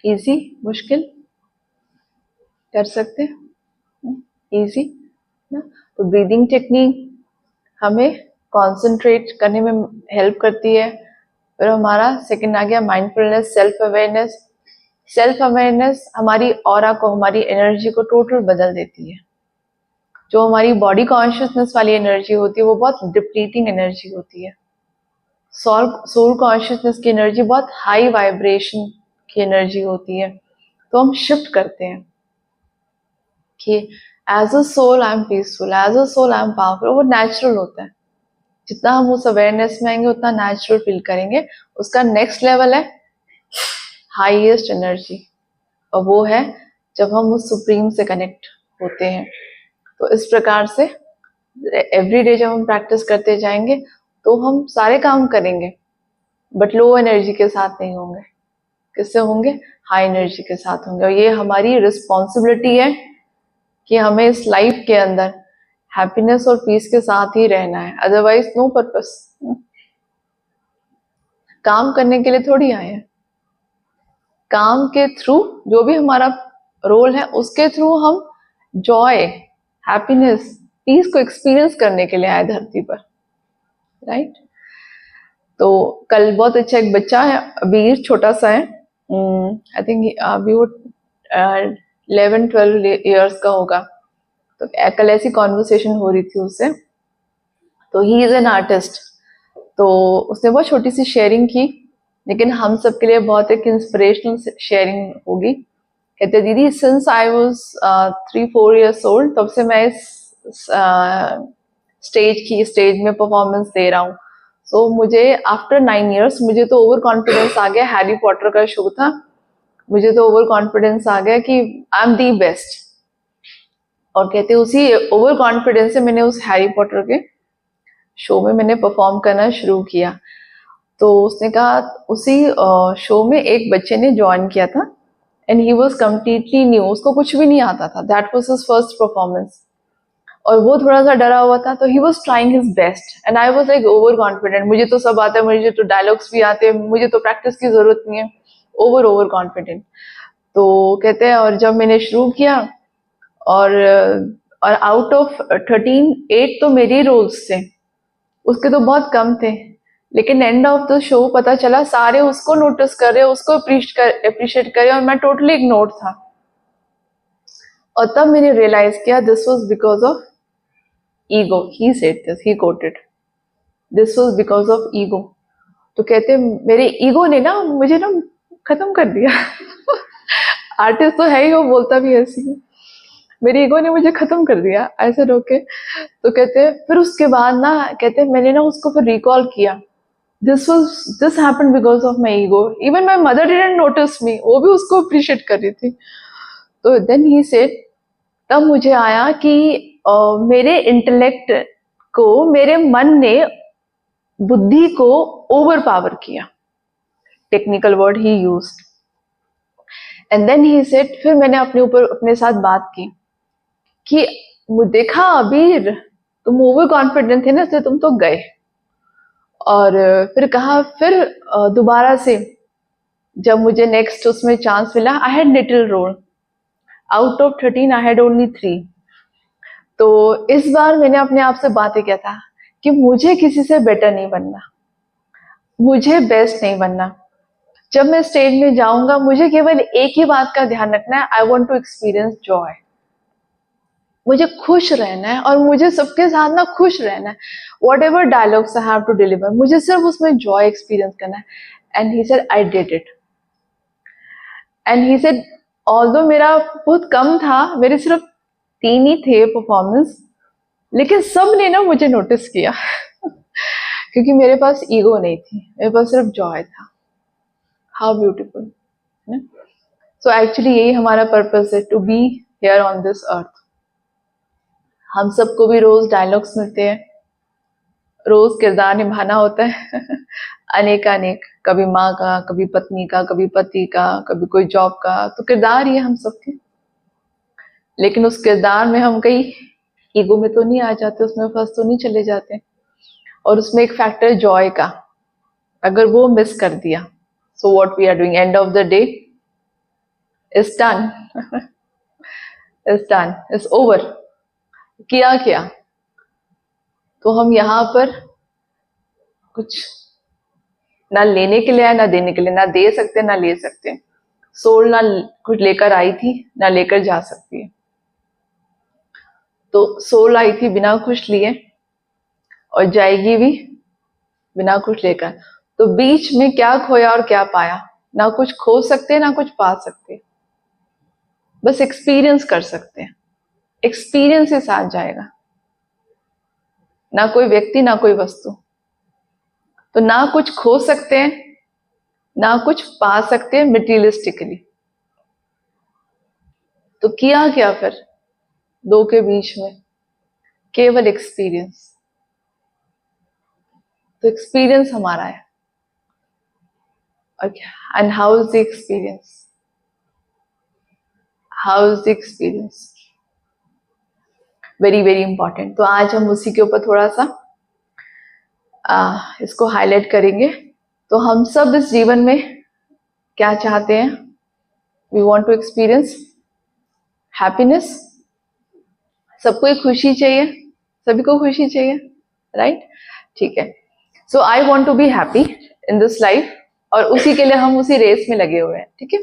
Easy, मुश्किल, कर सकते हैं, इजी ना। तो ब्रीदिंग टेक्निक हमें कंसंट्रेट करने में हेल्प करती है। फिर हमारा सेकंड आ गया mindfulness, self awareness. Self awareness हमारी ऑरा को, हमारी एनर्जी को टोटल बदल देती है। जो हमारी बॉडी कॉन्शियसनेस वाली एनर्जी होती है वो बहुत डिप्लीटिंग एनर्जी होती है। सोल कॉन्शियसनेस की एनर्जी बहुत हाई वाइब्रेशन की एनर्जी होती है। तो हम शिफ्ट करते हैं कि as a soul I am peaceful, as a soul I am powerful. वो नेचुरल होता है। जितना हम उस अवेयरनेस में आएंगे उतना नेचुरल फील करेंगे। उसका नेक्स्ट लेवल है हाईएस्ट एनर्जी, और वो है जब हम उस सुप्रीम से कनेक्ट होते हैं। तो इस प्रकार से एवरी डे जब हम प्रैक्टिस करते जाएंगे तो हम सारे काम करेंगे, बट लो एनर्जी के साथ नहीं होंगे। किससे होंगे? हाई एनर्जी के साथ होंगे। और ये हमारी रिस्पॉन्सिबिलिटी है कि हमें इस लाइफ के अंदर हैप्पीनेस और पीस के साथ ही रहना है, अदरवाइज नो पर्पस। काम करने के लिए थोड़ी आए हैं। काम के थ्रू जो भी हमारा रोल है उसके थ्रू हम जॉय, हैप्पीनेस, पीस को एक्सपीरियंस करने के लिए आए धरती पर, राइट। तो कल बहुत अच्छा एक बच्चा है, अभी छोटा सा है, आई थिंक अभी वो 11-12 ईयर्स का होगा। तो कल ऐसी कॉन्वर्सेशन हो रही थी उससे। तो ही इज एन आर्टिस्ट। तो उसने बहुत छोटी सी शेयरिंग की, लेकिन हम सबके लिए बहुत एक इंस्पिरेशनल शेयरिंग होगी। कहते दीदी, since I was 3-4 years old, तब से मैं इस स्टेज में परफॉर्मेंस दे रहा हूँ। सो मुझे आफ्टर 9 ईयर्स मुझे तो ओवर कॉन्फिडेंस आ गया। हैरी पॉटर का शो था, मुझे तो ओवर कॉन्फिडेंस आ गया कि आई एम दी बेस्ट। और कहते उसी ओवर कॉन्फिडेंस से मैंने उस हैरी पॉटर के शो में मैंने परफॉर्म करना शुरू किया। तो उसने कहा उसी शो में एक बच्चे ने ज्वाइन किया था and he was completely new, उसको कुछ भी नहीं आता था। That was his first performance और वो थोड़ा सा डरा हुआ था। तो he was trying his best and I was like over confident, मुझे तो सब आता है, मुझे तो डायलॉग्स भी आते हैं, मुझे तो प्रैक्टिस की जरूरत नहीं है, ओवर कॉन्फिडेंट। तो कहते हैं और जब मैंने शुरू किया और आउट ऑफ 13 8 तो मेरी रोल्स थे, उसके तो बहुत कम थे। लेकिन एंड ऑफ द शो पता चला सारे उसको नोटिस कर रहे, उसको अप्रिशिएट कर रहे और मैं टोटली इग्नोर्ड था। और तब मैंने रियलाइज किया this was because of ego. He said this, he coated, this was because of ego. तो कहते मेरे ईगो ने ना मुझे ना खत्म कर दिया। आर्टिस्ट तो है ही, वो बोलता भी ऐसी है, मेरी ईगो ने मुझे खत्म कर दिया, ऐसे रोके। तो कहते फिर उसके बाद ना, कहते मैंने ना उसको फिर रिकॉल किया, this happened because of my ego, even my mother didn't notice me, वो भी उसको अप्रिशिएट कर रही थी। तो देन ही सेड, तब मुझे आया कि मेरे इंटेलेक्ट को, मेरे मन ने बुद्धि को ओवर पावर किया, टेक्निकल वर्ड ही used. And then he said, फिर मैंने अपने ऊपर अपने साथ बात की कि देखा अबीर, तुम ओवर कॉन्फिडेंट थे ना, इसलिए तुम तो गए। और फिर कहा, फिर दोबारा से जब मुझे नेक्स्ट उसमें चांस मिला, I had little role, out of 13 I had only 3। तो इस बार मैंने अपने आप से बातें किया था कि मुझे किसी से बेटर नहीं बनना, मुझे बेस्ट नहीं बनना। जब मैं स्टेज में जाऊंगा मुझे केवल एक ही बात का ध्यान रखना है, I want to experience joy. मुझे खुश रहना है और मुझे सबके साथ ना खुश रहना है। Whatever dialogues I have to deliver, मुझे सिर्फ उसमें जॉय एक्सपीरियंस करना है। And he said I did it. And he said although मेरा बहुत कम था, मेरे सिर्फ 3 ही थे परफॉर्मेंस, लेकिन सब ने ना मुझे नोटिस किया। क्योंकि मेरे पास ईगो नहीं थी, मेरे पास सिर्फ जॉय था। How beautiful. सो एक्चुअली यही हमारा पर्पस है, to be here on this earth. हम सबको भी रोज डायलॉग्स मिलते हैं, रोज किरदार निभाना होता है। अनेक, कभी माँ का, कभी पत्नी का, कभी पति का, कभी कोई जॉब का, तो किरदार ही है हम सबके। लेकिन उस किरदार में हम कहीं ईगो में तो नहीं आ जाते, उसमें फंस तो नहीं चले जाते। और उसमें एक फैक्टर जॉय का, अगर वो मिस कर दिया, so what we are doing, end of the day it's done, it's done, it's over. किया क्या, तो हम यहाँ पर कुछ ना लेने के लिए आए ना देने के लिए, ना दे सकते ना ले सकते। सोल ना कुछ लेकर आई थी ना लेकर जा सकती है। तो सोल आई थी बिना कुछ लिए और जाएगी भी बिना कुछ लेकर। तो बीच में क्या खोया और क्या पाया, ना कुछ खो सकते ना कुछ पा सकते, बस एक्सपीरियंस कर सकते हैं। एक्सपीरियंस ही साथ जाएगा, ना कोई व्यक्ति ना कोई वस्तु। तो ना कुछ खो सकते हैं ना कुछ पा सकते हैं मटेरियलिस्टिकली। तो किया क्या फिर दो के बीच में, केवल एक्सपीरियंस। तो एक्सपीरियंस हमारा है। And how is the experience, how is the experience, very very important. तो आज हम उसी के ऊपर थोड़ा सा इसको हाईलाइट करेंगे। तो हम सब इस जीवन में क्या चाहते हैं, we want to experience happiness. सबको एक खुशी चाहिए, सभी को खुशी चाहिए, राइट? ठीक है। So I want to be happy in this life, और उसी के लिए हम उसी रेस में लगे हुए हैं। ठीक है,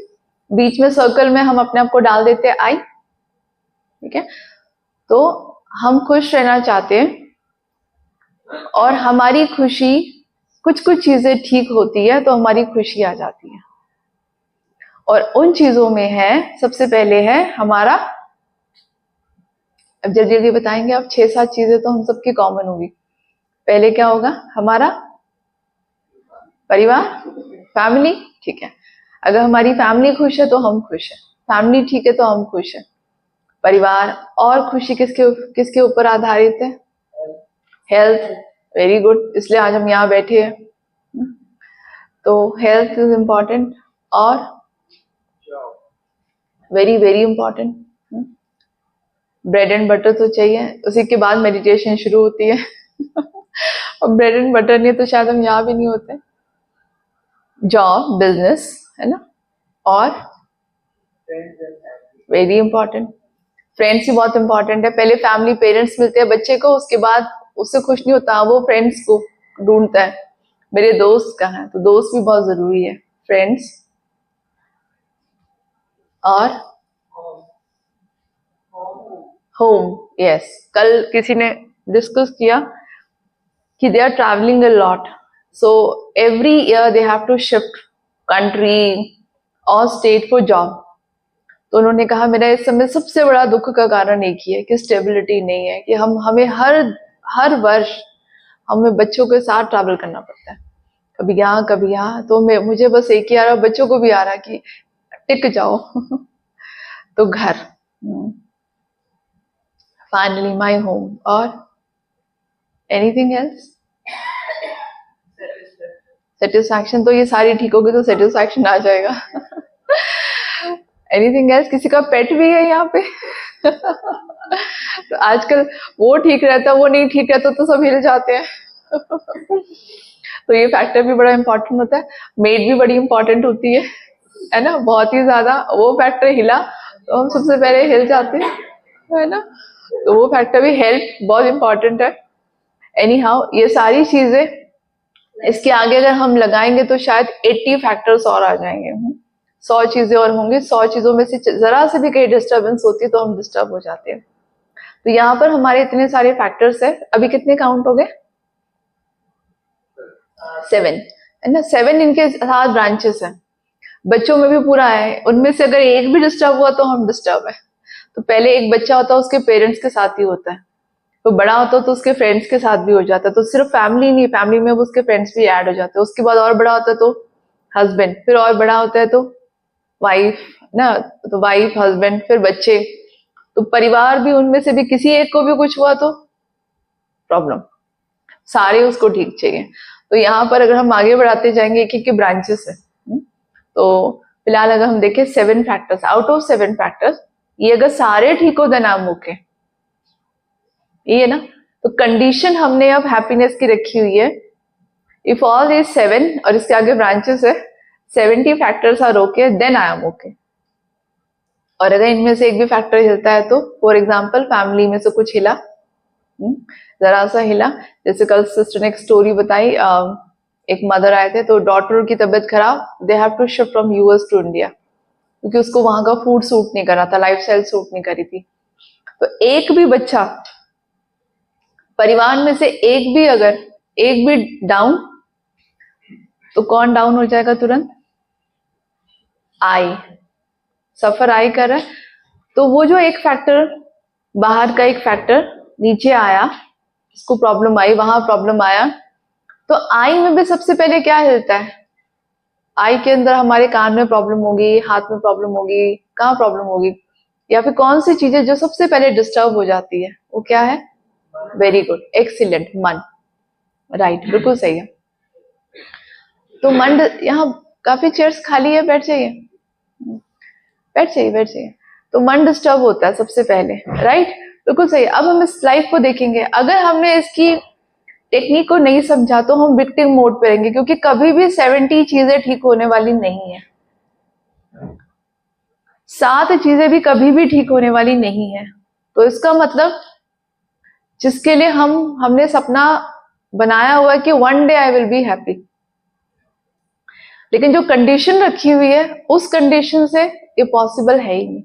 बीच में सर्कल में हम अपने आप को डाल देते हैं आई। ठीक है, तो हम खुश रहना चाहते हैं और हमारी खुशी, कुछ कुछ चीजें ठीक होती है तो हमारी खुशी आ जाती है। और उन चीजों में है, सबसे पहले है हमारा, अब जल्दी जल्दी बताएंगे, अब 6-7 चीजें तो हम सबकी कॉमन होगी। पहले क्या होगा, हमारा परिवार, फैमिली। ठीक है, अगर हमारी फैमिली खुश है तो हम खुश हैं, फैमिली ठीक है तो हम खुश हैं। परिवार और खुशी किसके किसके ऊपर आधारित है, हेल्थ। वेरी गुड, इसलिए आज हम यहाँ बैठे हैं। तो हेल्थ इज इम्पॉर्टेंट और very very important. Bread and butter तो चाहिए, उसी के बाद मेडिटेशन शुरू होती है। और ब्रेड एंड बटर नहीं तो शायद हम यहाँ भी नहीं होते। जॉब, बिजनेस, है ना, और वेरी इंपॉर्टेंट फ्रेंड्स भी बहुत इंपॉर्टेंट है। पहले फैमिली, पेरेंट्स मिलते हैं बच्चे को, उसके बाद उससे खुश नहीं होता, वो फ्रेंड्स को ढूंढता है, मेरे दोस्त कहाँ हैं। तो दोस्त भी बहुत जरूरी है, फ्रेंड्स। और होम, यस। कल किसी ने डिस्कस किया कि they are travelling a lot, so every year they have to shift country और स्टेट फॉर जॉब। तो उन्होंने कहा मेरा इस समय सबसे बड़ा दुख का कारण एक ही है कि स्टेबिलिटी नहीं है, कि हमें हर वर्ष हमें बच्चों के साथ ट्रैवल करना पड़ता है, कभी यहाँ कभी यहाँ। तो मुझे बस एक ही आ रहा, बच्चों को भी आ रहा कि टिक जाओ। तो घर, फाइनली माई होम। और एनीथिंग एल्स, सेटिस्फैक्शन। तो ये सारी ठीक होगी तो सेटिस्फैक्शन आ जाएगा। एनीथिंग एल्स, किसी का पेट भी है यहाँ पे? तो आजकल वो ठीक रहता, वो नहीं ठीक रहता तो सब हिल जाते हैं। तो ये फैक्टर भी बड़ा इंपॉर्टेंट होता है। मेड भी बड़ी इंपॉर्टेंट होती है ना, बहुत ही ज्यादा। वो फैक्टर हिला तो हम सबसे पहले हिल जाते हैं, है ना। तो वो फैक्टर भी, हेल्थ बहुत इंपॉर्टेंट है। एनी हाउ, ये सारी चीजें, इसके आगे अगर हम लगाएंगे तो शायद 80 फैक्टर्स और आ जाएंगे। 100 चीजें और होंगी, 100 चीजों में से जरा से भी कहीं डिस्टर्बेंस होती है तो हम डिस्टर्ब हो जाते हैं। तो यहाँ पर हमारे इतने सारे फैक्टर्स है। अभी कितने काउंट हो गए? 7, है ना। 7 इनके साथ ब्रांचेस हैं। बच्चों में भी पूरा है, उनमें से अगर एक भी डिस्टर्ब हुआ तो हम डिस्टर्ब है। तो पहले एक बच्चा होता है उसके पेरेंट्स के साथ ही होता है, तो बड़ा होता है तो उसके फ्रेंड्स के साथ भी हो जाता है। तो सिर्फ फैमिली नहीं, फैमिली में उसके फ्रेंड्स भी ऐड हो जाते हैं। उसके बाद और बड़ा होता है तो हस्बैंड, फिर और बड़ा होता है तो वाइफ ना, तो वाइफ, हस्बैंड, फिर बच्चे। तो परिवार भी, उनमें से भी किसी एक को भी कुछ हुआ तो प्रॉब्लम, सारे उसको ठीक चाहिए। तो यहाँ पर अगर हम आगे बढ़ाते जाएंगे, एक एक के ब्रांचेस है। तो फिलहाल अगर हम देखें 7 फैक्टर्स, आउट ऑफ 7 फैक्टर्स, ये अगर सारे ठीक हो देना मुके, ये है ना। तो कंडीशन हमने अब हैप्पीनेस की रखी हुई है, इफ ऑल इज 7 और इसके आगे ब्रांचेस है, 70 factors are okay, then I am okay. और अगर इनमें से एक भी फैक्टर हिलता है तो फॉर एग्जाम्पल फैमिली में से कुछ हिला, जरा सा हिला, जैसे कल सिस्टर ने एक स्टोरी बताई, एक मदर आए थे तो डॉटर की तबीयत खराब, they have to shift from US to India क्योंकि उसको वहां का फूड सूट नहीं कर रहा था, लाइफस्टाइल सूट नहीं करी थी। तो एक भी बच्चा परिवार में से एक भी डाउन, तो कौन डाउन हो जाएगा तुरंत? आई, सफर आई कर रहा है। तो वो जो एक फैक्टर बाहर का एक फैक्टर नीचे आया, इसको प्रॉब्लम आई, वहां प्रॉब्लम आया, तो आई में भी सबसे पहले क्या हिलता है? आई के अंदर हमारे कान में प्रॉब्लम होगी, हाथ में प्रॉब्लम होगी, कहाँ प्रॉब्लम होगी, या फिर कौन सी चीजें जो सबसे पहले डिस्टर्ब हो जाती है, वो क्या है? वेरी गुड, एक्सीलेंट, मन। राइट, बिल्कुल सही है। तो मन, यहाँ काफी चेयर्स खाली है, बैठ जाइए, बैठ जाइए, बैठ जाइए। तो मन डिस्टर्ब होता है सबसे पहले, राइट, बिल्कुल सही। अब हम इस लाइफ को देखेंगे, अगर हमने इसकी टेक्निक को नहीं समझा तो हम विक्टिम मोड पे रहेंगे, क्योंकि कभी भी 70 चीजें ठीक होने वाली नहीं है, 7 चीजें भी कभी भी ठीक होने वाली नहीं है। तो इसका मतलब जिसके लिए हमने सपना बनाया हुआ है कि one day I will be happy, लेकिन जो कंडीशन रखी हुई है उस कंडीशन से ये पॉसिबल है ही नहीं।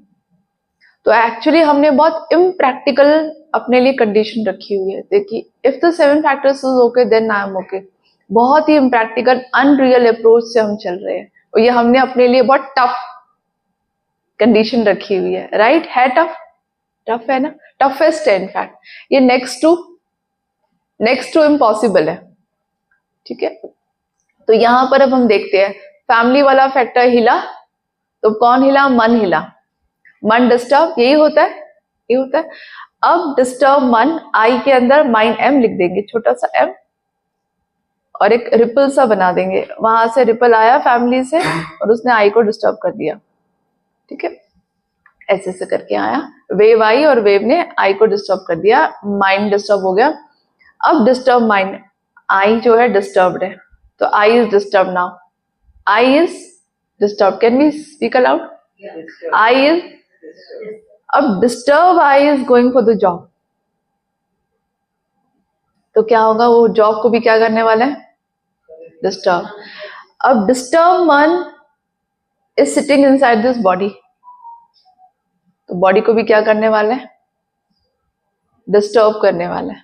तो एक्चुअली हमने बहुत इम्प्रैक्टिकल अपने लिए कंडीशन रखी हुई है। देखिए, if the 7 factors is okay then I am okay. बहुत ही इम्प्रैक्टिकल अनरियल अप्रोच से हम चल रहे हैं, और ये हमने अपने लिए बहुत टफ कंडीशन रखी हुई है, राइट? है टफ, टफ है ना, टफेस्ट है इनफैक्ट, ये नेक्स्ट टू इम्पॉसिबल है, ठीक है। तो यहां पर अब हम देखते हैं, फैमिली वाला फैक्टर हिला, तो कौन हिला? मन हिला, मन डिस्टर्ब, यही होता है, ये होता है। अब डिस्टर्ब मन, आई के अंदर माइंड एम लिख देंगे, छोटा सा एम, और एक रिपल सा बना देंगे, वहां से रिपल आया फैमिली से और उसने आई को डिस्टर्ब कर दिया, ठीक है, ऐसे ऐसे करके आया, वेव आई और वेव ने आई को डिस्टर्ब कर दिया, माइंड डिस्टर्ब हो गया। अब डिस्टर्ब माइंड, आई जो है डिस्टर्ब्ड है, तो I is disturb now, I is disturb, can we speak aloud? I is, अब disturb I is going for the job, तो क्या होगा? वो जॉब को भी क्या करने वाला है? डिस्टर्ब। अब डिस्टर्ब मन is sitting inside this body, तो बॉडी को भी क्या करने वाला है? डिस्टर्ब करने वाला है।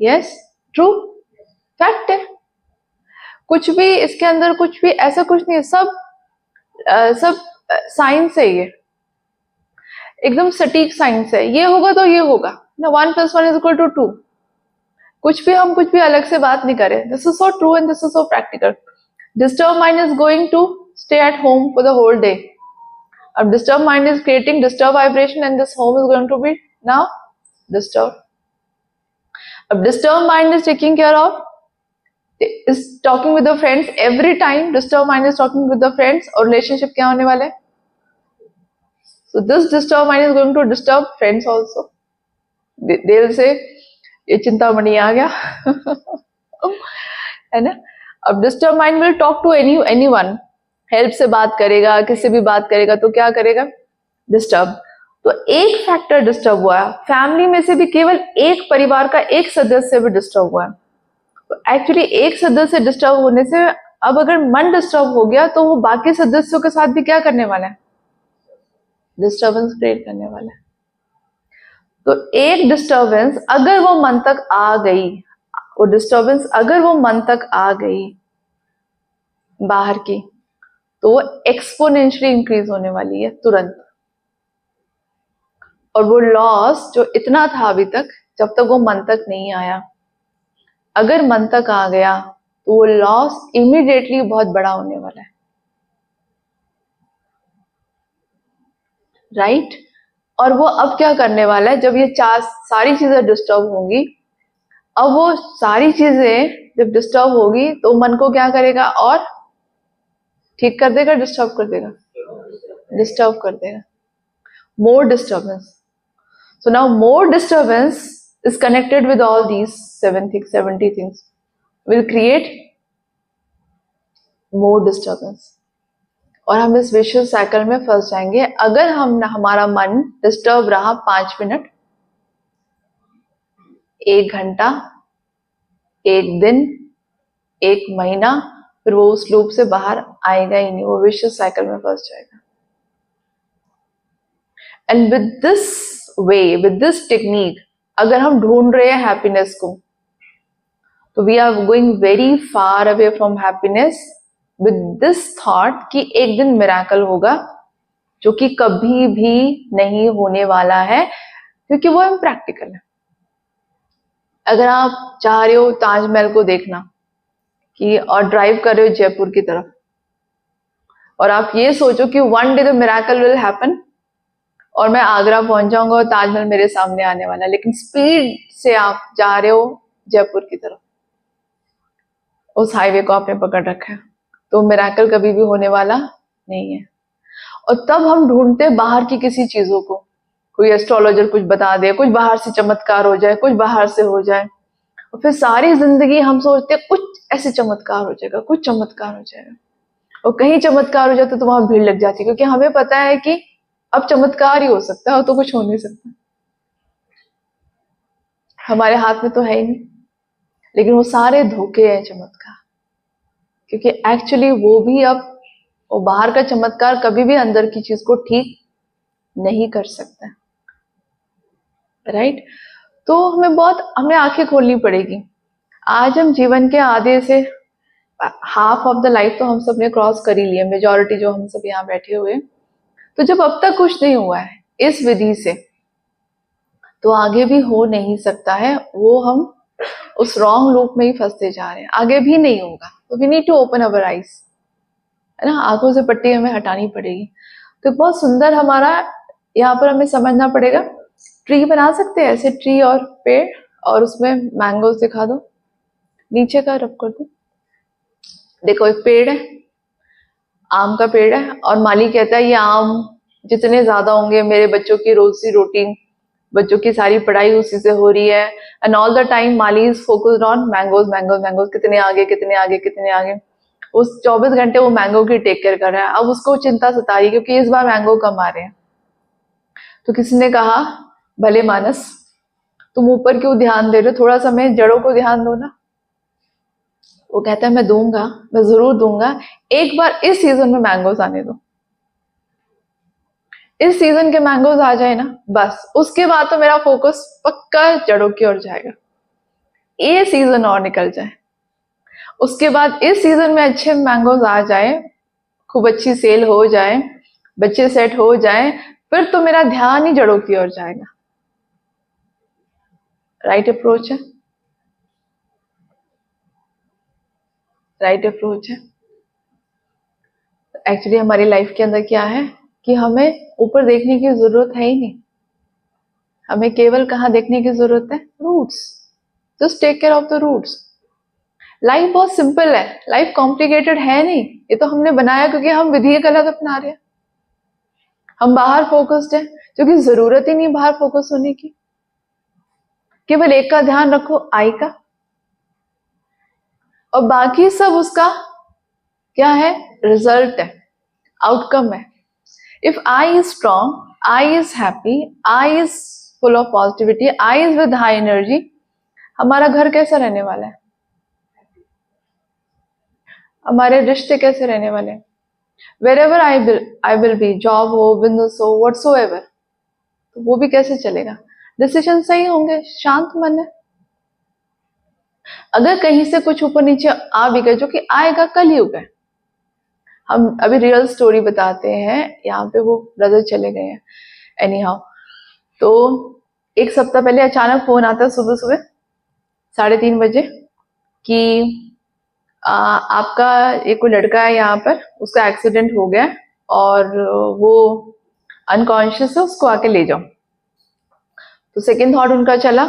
यस, ट्रू, फैक्ट है। कुछ भी इसके अंदर, कुछ भी ऐसा कुछ नहीं है, सब साइंस है, ये एकदम सटीक साइंस है, ये होगा तो ये होगा ना, 1 + 1 = 2। कुछ भी अलग से बात नहीं करें, this is so true and this is so practical. Disturb mind is going to stay at home for the whole day. अब disturb mind is creating disturb vibration and this home is going to be now disturb. अब disturb mind is taking care of, is talking with the friends every time, disturb mind is talking with the friends, और relationship क्या होने वाला है? So this disturb mind is going to disturb friends also. They will say ये चिंतामणि आ गया है ना। अब disturb mind will talk to anyone, help से बात करेगा, किससे भी बात करेगा, तो क्या करेगा? डिस्टर्ब। तो एक फैक्टर डिस्टर्ब हुआ है, फैमिली में से भी केवल एक परिवार का एक सदस्य भी डिस्टर्ब हुआ है। तो एक्चुअली एक सदस्य डिस्टर्ब होने से, अब अगर मन डिस्टर्ब हो गया तो वो बाकी सदस्यों के साथ भी क्या करने वाला है? डिस्टर्बेंस क्रिएट करने वाला है। तो एक डिस्टर्बेंस अगर वो मन तक आ गई, वो डिस्टर्बेंस अगर वो मन तक आ गई बाहर की, तो वो एक्सपोनेंशियली इंक्रीज होने वाली है तुरंत। और वो लॉस जो इतना था अभी तक, जब तक वो मन तक नहीं आया, अगर मन तक आ गया तो वो लॉस इमीडिएटली बहुत बड़ा होने वाला है, राइट? और वो अब क्या करने वाला है, जब ये सारी चीजें डिस्टर्ब होंगी, अब वो सारी चीजें जब डिस्टर्ब होगी तो मन को क्या करेगा? और ठीक कर देगा, डिस्टर्ब कर देगा? डिस्टर्ब कर देगा, more disturbance. So now more disturbance is connected with all these 70 things, will create more disturbance, और हम इस विशियस साइकिल में फंस जाएंगे अगर हमारा मन डिस्टर्ब रहा 5 मिनट, 1 घंटा, 1 दिन, 1 महीना, फिर वो उस लूप से बाहर आएगा ही नहीं, वो विशियस साइकिल में फंस जाएगा। एंड विद दिस टेक्निक, अगर हम ढूंढ रहे हैं हैप्पीनेस को, तो we are going very far away from happiness with this thought कि एक दिन मिरेकल होगा, जो कि कभी भी नहीं होने वाला है, क्योंकि वो इम्प्रैक्टिकल है। अगर आप चाह रहे हो ताजमहल को देखना कि और ड्राइव कर रहे हो जयपुर की तरफ, और आप ये सोचो कि one day the miracle will happen और मैं आगरा पहुंच जाऊंगा और ताजमहल मेरे सामने आने वाला है, लेकिन स्पीड से आप जा रहे हो जयपुर की तरफ, उस हाईवे को आपने पकड़ रखा है, तो मिरेकल कभी भी होने वाला नहीं है। और तब हम ढूंढते बाहर की किसी चीजों को, कोई एस्ट्रोलॉजर कुछ बता दे, कुछ बाहर से चमत्कार हो जाए, कुछ बाहर से हो जाए, और फिर सारी जिंदगी हम सोचते कुछ ऐसे चमत्कार हो जाएगा, कुछ चमत्कार हो जाएगा, और कहीं चमत्कार हो जाता तो वहां भीड़ लग जाती, क्योंकि हमें पता है कि अब चमत्कार ही हो सकता है और तो कुछ हो नहीं सकता, हमारे हाथ में तो है ही नहीं। लेकिन वो सारे धोखे हैं चमत्कार, क्योंकि एक्चुअली वो भी अब वो बाहर का चमत्कार कभी भी अंदर की चीज को ठीक नहीं कर सकता, राइट? तो हमें आंखें खोलनी पड़ेगी। आज हम जीवन के आधे से हाफ ऑफ द लाइफ तो हम सब ने क्रॉस कर ही लिया, मेजॉरिटी जो हम सब यहाँ बैठे हुए, तो जब अब तक कुछ नहीं हुआ है इस विधि से, तो आगे भी हो नहीं सकता है। वो हम उस रॉन्ग लूप में ही फंसते जा रहे हैं, आगे भी नहीं होगा। तो we need to open our eyes, है ना, आंखों से पट्टी हमें हटानी पड़ेगी। तो बहुत सुंदर हमारा यहाँ पर हमें समझना पड़ेगा, ट्री बना सकते हैं ऐसे, ट्री और पेड़, और उसमें मैंगोज दिखा दो, नीचे का रब कर दो। देखो एक पेड़ है, आम का पेड़ है, और माली कहता है ये आम जितने ज्यादा होंगे मेरे बच्चों की रोजी रोटी, बच्चों की सारी पढ़ाई उसी से हो रही है। And all the time Mali is focused on mangoes mangoes mangoes, कितने आगे कितने आगे कितने आगे। उस 24 घंटे वो मैंगो की टेक केयर कर रहा है। अब उसको चिंता सता रही है क्योंकि इस बार मैंगो कम आ रहे हैं। तो किसी ने कहा भले मानस, तुम ऊपर क्यों ध्यान दे रहे हो, थोड़ा समय जड़ों को ध्यान दो ना। वो कहता है मैं दूंगा, मैं जरूर दूंगा, एक बार इस सीजन में मैंगोज आने दो। इस सीजन के मैंगोज आ जाए ना, बस उसके बाद तो मेरा फोकस पक्का जड़ों की ओर जाएगा। ये सीजन और निकल जाए, उसके बाद इस सीजन में अच्छे मैंगोज आ जाए, खूब अच्छी सेल हो जाए, बच्चे सेट हो जाए, फिर तो मेरा ध्यान ही जड़ों की ओर जाएगा। राइट अप्रोच है, राइट अप्रोच है। एक्चुअली हमारी लाइफ के अंदर क्या है कि हमें ऊपर देखने की जरूरत है ही नहीं, हमें केवल कहाँ देखने की जरूरत है, roots. Just take care of the roots. Life बहुत सिंपल है, लाइफ कॉम्प्लिकेटेड है नहीं। ये तो हमने बनाया क्योंकि हम विधि गलत अपना रहे हैं, हम बाहर फोकस्ड है, क्योंकि जरूरत ही नहीं बाहर फोकस होने की। केवल एक का ध्यान रखो, आई का, और बाकी सब उसका क्या है, रिजल्ट है, आउटकम है। If I is strong, I is happy, I is full of positivity, I is with high energy, हमारा घर कैसा रहने वाला है, हमारे रिश्ते कैसे रहने वाले हैं। Wherever I will B, job हो, बिजनेस हो, व्हाटसोएवर, तो वो भी कैसे चलेगा, डिसीजन सही होंगे, शांत मन है। अगर कहीं से कुछ ऊपर नीचे आ भी गए, जो कि आएगा, कलयुग है। हम अभी रियल स्टोरी बताते हैं, यहाँ पे वो ब्रदर चले गए हैं एनी हाउ। तो 1 सप्ताह पहले अचानक फोन आता है सुबह सुबह 3:30 बजे कि आपका एक कोई लड़का है यहाँ पर, उसका एक्सीडेंट हो गया और वो अनकॉन्शियस है, उसको आके ले जाओ। तो सेकंड थॉट उनका चला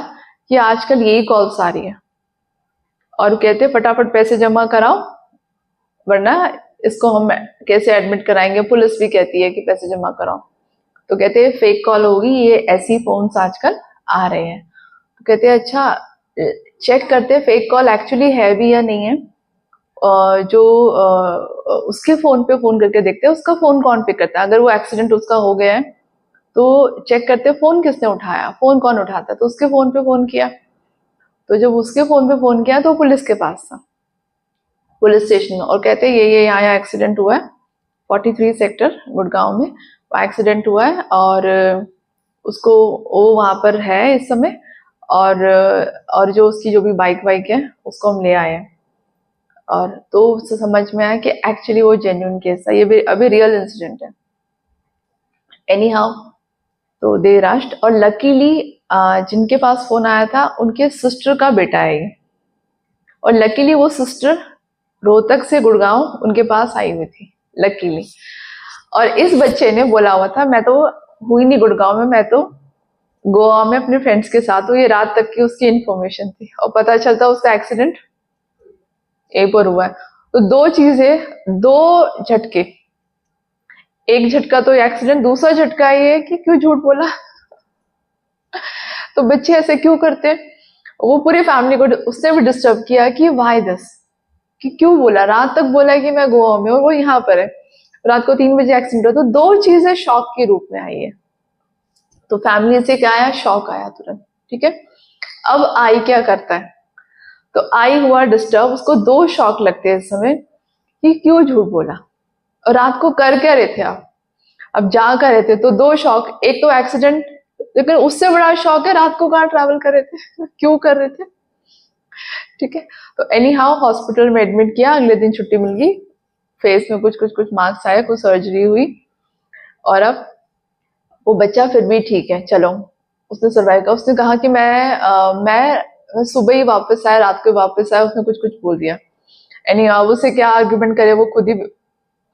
कि आजकल यही कॉल्स आ रही है, और कहते फटाफट पैसे जमा कराओ वरना इसको हम कैसे एडमिट कराएंगे, पुलिस भी कहती है कि पैसे जमा कराओ। तो कहते हैं फेक कॉल होगी, ये ऐसी फोन्स आजकल आ रहे हैं। तो कहते हैं अच्छा चेक करते फेक कॉल एक्चुअली है भी या नहीं है। जो उसके फोन पे फोन करके देखते हैं उसका फोन कौन पिक करता है। अगर वो एक्सीडेंट उसका हो गया है तो चेक करते हैं फोन किसने उठाया, फोन कौन उठाता है, तो उसके फोन पे फोन किया। तो जब उसके फोन पे फोन किया तो पुलिस के पास था, पुलिस स्टेशन में, और कहते हैं ये यहाँ एक्सीडेंट हुआ है 43 सेक्टर गुड़गांव में, वो एक्सीडेंट हुआ है और उसको वो वहां पर है इस समय, और जो उसकी जो भी बाइक वाइक है उसको हम ले आए हैं। और तो उससे समझ में आया कि एक्चुअली वो जेन्युइन केस था, ये भी अभी रियल इंसिडेंट है। एनी हाउ, तो दे रश्ड, और लकीली जिनके पास फोन आया था उनके सिस्टर का बेटा है ये, और लकीली वो सिस्टर रोहतक से गुड़गांव उनके पास आई हुई थी लकीली। और इस बच्चे ने बोला हुआ था मैं तो हुई नहीं गुड़गांव में, मैं तो गोवा में अपने फ्रेंड्स के साथ हूँ, ये रात तक की उसकी इन्फॉर्मेशन थी, और पता चलता उसका एक्सीडेंट यहीं पर हुआ है। तो दो चीजें, दो झटके, एक झटका तो एक्सीडेंट, दूसरा झटका ये है कि क्यों झूठ बोला। तो बच्चे ऐसे क्यों करते हैं, वो पूरी फैमिली को उसने भी डिस्टर्ब किया कि वाई दिस, कि क्यों बोला, रात तक बोला कि मैं गोवा में और वो यहाँ पर है, रात को 3 बजे एक्सीडेंट हुआ। तो दो चीजें शॉक के रूप में आई है, तो फैमिली से क्या आया, शॉक आया तुरंत। ठीक है, अब आई क्या करता है, तो आई हुआ डिस्टर्ब, उसको दो शॉक लगते हैं इस समय कि क्यों झूठ बोला, और रात को कर क्या रहे थे आप, अब जा कर रहे थे, तो दो शौक, एक तो एक्सीडेंट, लेकिन उससे बड़ा शौक है रात को कहाँ ट्रैवल कर रहे थे, क्यों कर रहे थे। ठीक है, तो एनी हाउ हॉस्पिटल में एडमिट किया, अगले दिन छुट्टी मिल गई, फेस में कुछ कुछ कुछ मार्क्स आए, कुछ सर्जरी हुई, और अब वो बच्चा फिर भी ठीक है, चलो उसने सर्वाइव किया। उसने कहा कि मैं सुबह ही वापस आया, रात को वापस आया, उसने कुछ कुछ बोल दिया। एनी हाउ उसे क्या आर्ग्यूमेंट करे, वो खुद ही,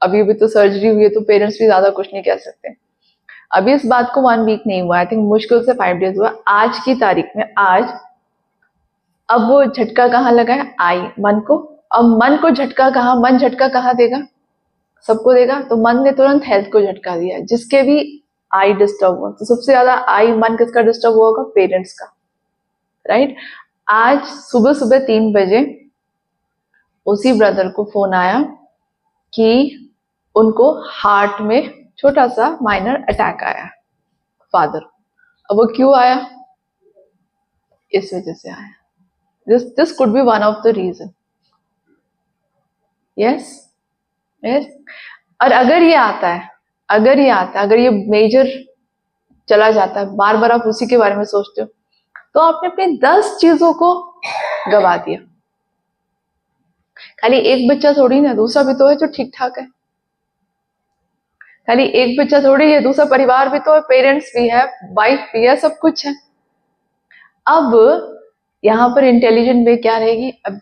अभी भी तो सर्जरी हुई है तो पेरेंट्स भी ज्यादा कुछ नहीं कह सकते। अभी इस बात को 1 वीक नहीं हुआ, आई थिंक मुश्किल से 5 डेज हुआ आज की तारीख में, आज। अब वो झटका कहाँ लगा है, आई, मन को। अब मन को झटका कहाँ, मन झटका कहाँ देगा, सबको देगा, तो मन ने तुरंत हेल्थ को झटका दिया, जिसके भी आई डिस्टर्ब हुआ। तो सबसे ज्यादा आई मन किसका डिस्टर्ब हुआ होगा, पेरेंट्स का, राइट। आज सुबह सुबह 3 बजे उसी ब्रदर को फोन आया कि उनको हार्ट में छोटा सा माइनर अटैक आया, फादर। अब वो क्यों आया, इस वजह से आया, this could be one of the reason. Yes, yes. और अगर ये आता है, अगर ये मेजर चला जाता है, बार बार आप उसी के बारे में सोचते हो, तो आपने अपनी 10 चीजों को गवा दिया। खाली एक बच्चा थोड़ी ना, दूसरा भी तो है जो ठीक ठाक है, खाली एक बच्चा थोड़ी है, दूसरा परिवार भी तो है, पेरेंट्स भी है, वाइफ भी है, सब कुछ है। अब यहाँ पर इंटेलिजेंट वे क्या रहेगी, अब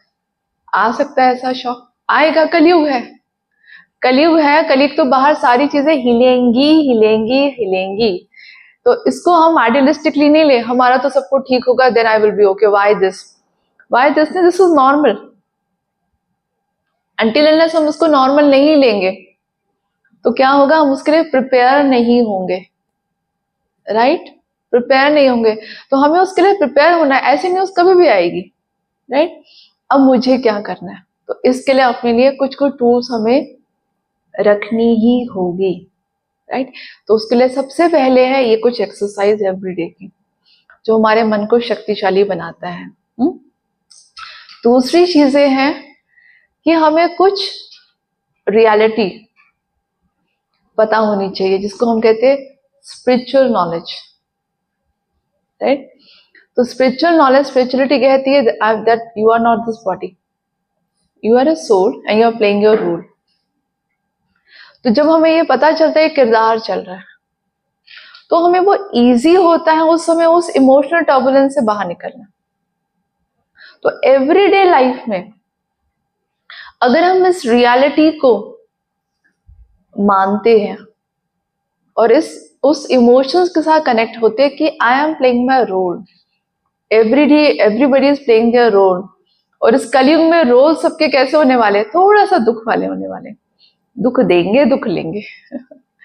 आ सकता है ऐसा शौक, आएगा, कलयुग है, कलयुग है, कलयुग तो बाहर सारी चीजें हिलेंगी हिलेंगी हिलेंगी। तो इसको हम आइडियलिस्टिकली नहीं ले, हमारा तो सब कुछ ठीक होगा, then I will be okay, why this, this is normal. Until unless हम उसको नॉर्मल नहीं लेंगे तो क्या होगा, हम उसके लिए प्रिपेयर नहीं होंगे, राइट, प्रिपेयर नहीं होंगे। तो हमें उसके लिए प्रिपेयर होना है, ऐसी न्यूज कभी भी आएगी, राइट। अब मुझे क्या करना है, तो इसके लिए अपने लिए कुछ कुछ टूल्स हमें रखनी ही होगी, राइट। तो उसके लिए सबसे पहले है ये कुछ एक्सरसाइज एवरीडे की, जो हमारे मन को शक्तिशाली बनाता है। दूसरी चीजें हैं कि हमें कुछ रियलिटी पता होनी चाहिए, जिसको हम कहते हैं स्पिरिचुअल नॉलेज, राइट। तो स्पिरिचुअल नॉलेज, स्पिरिचुअलिटी कहती है that you are not this body, you are a soul and you are playing your role. तो जब हमें ये पता चलता है किरदार चल रहा है, तो हमें वो इजी होता है उस समय उस इमोशनल टर्बुलेंस से बाहर निकलना। तो एवरीडे लाइफ में अगर हम इस रियलिटी को मानते हैं और उस इमोशंस के साथ कनेक्ट होते हैं कि I am playing my role, everyday everybody is playing their role, और इस कलयुग में रोल सबके कैसे होने वाले, थोड़ा सा दुख वाले होने वाले, दुख देंगे दुख लेंगे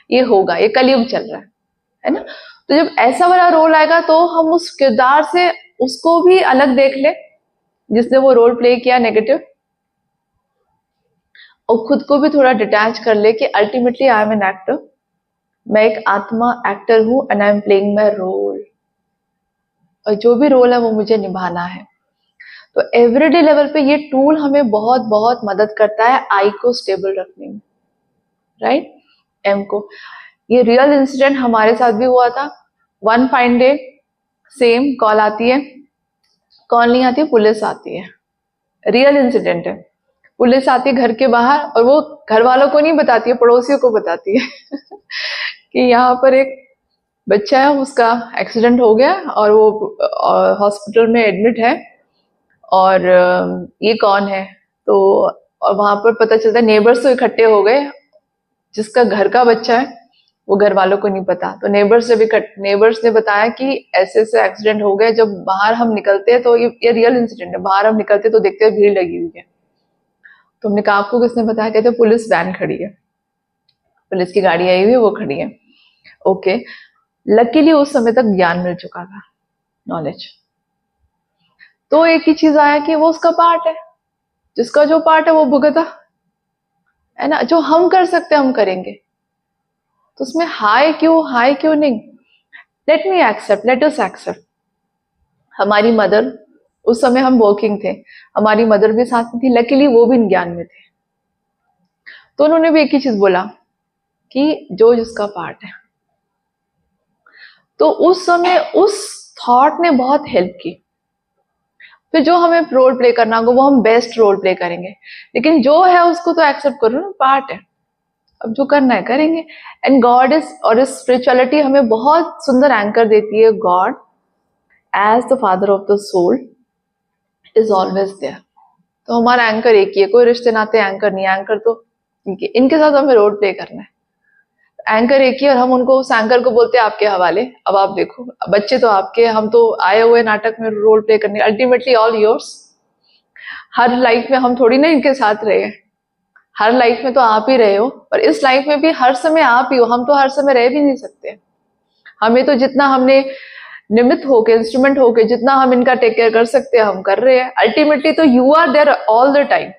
ये होगा, ये कलयुग चल रहा है ना। तो जब ऐसा वाला रोल आएगा तो हम उस किरदार से उसको भी अलग देख ले जिसने वो रोल प्ले किया नेगेटिव, और खुद को भी थोड़ा डिटैच कर ले कि ultimately I am an actor, मैं एक आत्मा एक्टर हूँ and I am playing my role, और जो भी रोल है वो मुझे निभाना है। तो एवरीडे लेवल पे ये टूल हमें बहुत बहुत मदद करता है आई को स्टेबल रखने में, राइट। एम को, ये रियल इंसिडेंट हमारे साथ भी हुआ था। One fine day same call आती है, कॉल नहीं आती, पुलिस आती है, रियल इंसिडेंट है। पुलिस आती है घर के बाहर, और वो घर वालों को नहीं बताती है, पड़ोसियों को बताती है कि यहाँ पर एक बच्चा है, उसका एक्सीडेंट हो गया और वो हॉस्पिटल में एडमिट है, और ये कौन है। तो और वहां पर पता चलता है, नेबर्स तो इकट्ठे हो गए, जिसका घर का बच्चा है वो घर वालों को नहीं पता, तो नेबर्स ने बताया कि ऐसे ऐसे एक्सीडेंट हो गया। जब बाहर हम निकलते हैं तो ये रियल इंसिडेंट है, बाहर हम निकलते तो देखते हैं भीड़ लगी हुई है। तो हमने कहा आपको किसने बताया, कहते पुलिस वैन खड़ी है, पुलिस की गाड़ी आई हुई है, वो खड़ी है। ओके, लकीली उस समय तक ज्ञान मिल चुका था, नॉलेज। तो एक ही चीज आया कि वो उसका पार्ट है, जिसका जो पार्ट है वो भुगता है ना। जो हम कर सकते हैं हम करेंगे, तो उसमें हाई क्यों नहीं। Let me accept, let us accept. हमारी मदर, उस समय हम वर्किंग थे, हमारी मदर भी साथ में थी, लकीली वो भी ज्ञान में थे। तो उन्होंने भी एक ही चीज बोला कि जो जिसका पार्ट है। तो उस समय उस थॉट ने बहुत हेल्प की। फिर जो हमें रोल प्ले करना होगा वो हम बेस्ट रोल प्ले करेंगे, लेकिन जो है उसको तो एक्सेप्ट करो ना, पार्ट है, अब जो करना है करेंगे। एंड गॉड इज, और इस स्पिरिचुअलिटी हमें बहुत सुंदर एंकर देती है। God as the father of the soul is always there. तो हमारा एंकर एक ही है, कोई रिश्ते नाते एंकर नहीं, एंकर तो इनके साथ हमें रोल प्ले करना है। एंकर एक ही, और हम उनको, उस एंकर को बोलते हैं आपके हवाले, अब आप देखो, बच्चे तो आपके, हम तो आए हुए नाटक में रोल प्ले करने, अल्टीमेटली ऑल योर्स। हर लाइफ में हम थोड़ी ना इनके साथ रहे, हर लाइफ में तो आप ही रहे हो, और इस लाइफ में भी हर समय आप ही हो, हम तो हर समय रह भी नहीं सकते। हमें तो जितना हमने निमित्त होके, इंस्ट्रूमेंट होके, जितना हम इनका टेक केयर कर सकते हैं हम कर रहे हैं। अल्टीमेटली तो you are there all the time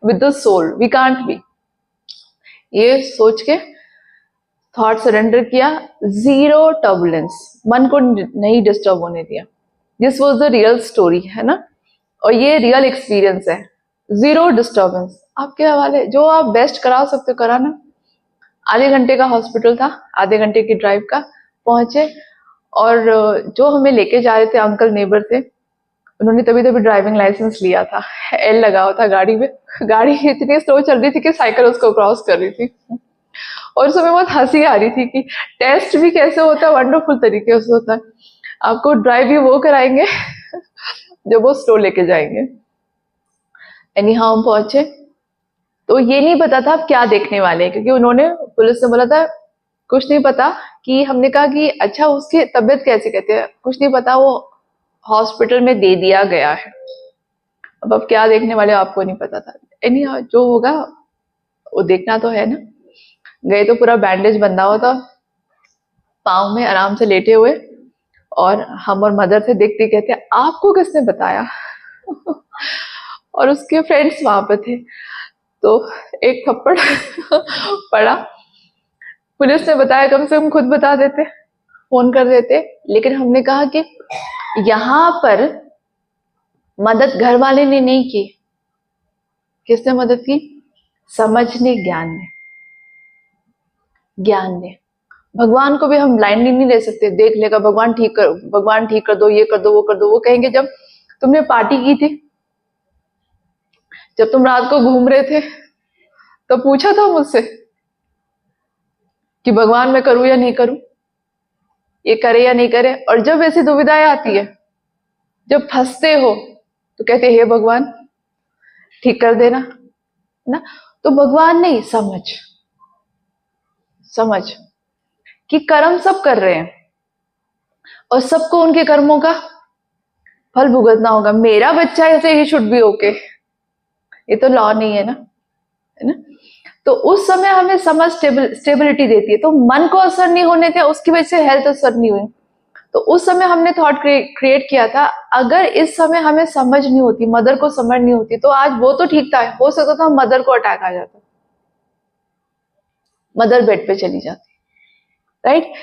with the soul, we can't be. ये सोच के थॉट सरेंडर किया, जीरो टर्बुलेंस, मन को नहीं डिस्टर्ब होने दिया। This was the real story, है ना, और ये रियल एक्सपीरियंस है। जीरो डिस्टर्बेंस, आपके हवाले, जो आप बेस्ट करा सकते हो कराना। आधे घंटे का हॉस्पिटल था, आधे घंटे की ड्राइव का, पहुंचे, और जो हमें लेके जा रहे थे अंकल नेबर थे, उन्होंने तभी तभी ड्राइविंग लाइसेंस लिया था, एल लगा हुआ था गाड़ी में। गाड़ी इतनी स्लो चल रही थी कि साइकिल उसको क्रॉस कर रही थी, और उस समय बहुत हंसी आ रही थी कि टेस्ट भी कैसे होता है, वंडरफुल तरीके से होता है। आपको ड्राइव भी वो कराएंगे जब वो स्लो लेके जाएंगे। एनी हाउ हम पहुंचे, तो ये नहीं पता था आप क्या देखने वाले हैं, क्योंकि उन्होंने, पुलिस ने बोला था कुछ नहीं पता। कि हमने कहा कि अच्छा उसकी तबीयत कैसे, कहते हैं कुछ नहीं पता, वो हॉस्पिटल में दे दिया गया है। अब क्या देखने वाले आपको नहीं पता था। एनी हाउ जो होगा वो देखना तो है ना। गए तो पूरा बैंडेज बंधा हुआ था पाँव में, आराम से लेटे हुए, और हम और मदर थे, देखते कहते आपको किसने बताया और उसके फ्रेंड्स वहां पे थे, तो एक थप्पड़ पड़ा। पुलिस ने बताया, कम से कम खुद बता देते, फोन कर देते। लेकिन हमने कहा कि यहाँ पर मदद घर वाले ने नहीं की, किसने मदद की, समझने, ज्ञान ने। भगवान को भी हम ब्लाइंडली नहीं ले सकते, देख लेगा भगवान ठीक कर दो, ये कर दो, वो कर दो। वो कहेंगे जब तुमने पार्टी की थी, जब तुम रात को घूम रहे थे, तो पूछा था मुझसे कि भगवान मैं करूं या नहीं करूं, ये करे या नहीं करे। और जब ऐसी दुविधाएं आती है, जब फंसते हो, तो कहते हे भगवान ठीक कर देना, है ना। तो भगवान नहीं, समझ कि कर्म सब कर रहे हैं, और सबको उनके कर्मों का फल भुगतना होगा। मेरा बच्चा ऐसे ही शुड भी ओके, ये तो लॉ नहीं है ना, है ना। तो उस समय हमें समझ स्टेबिलिटी देती है, तो मन को असर नहीं होने दिया, उसकी वजह से हेल्थ असर नहीं हुई। तो उस समय हमने थॉट क्रिएट किया था, अगर इस समय हमें समझ नहीं होती, मदर को समझ नहीं होती, तो आज वो तो ठीक था, हो सकता था मदर को अटैक आ जाता। मदर बेड पे चली जाती, राइट?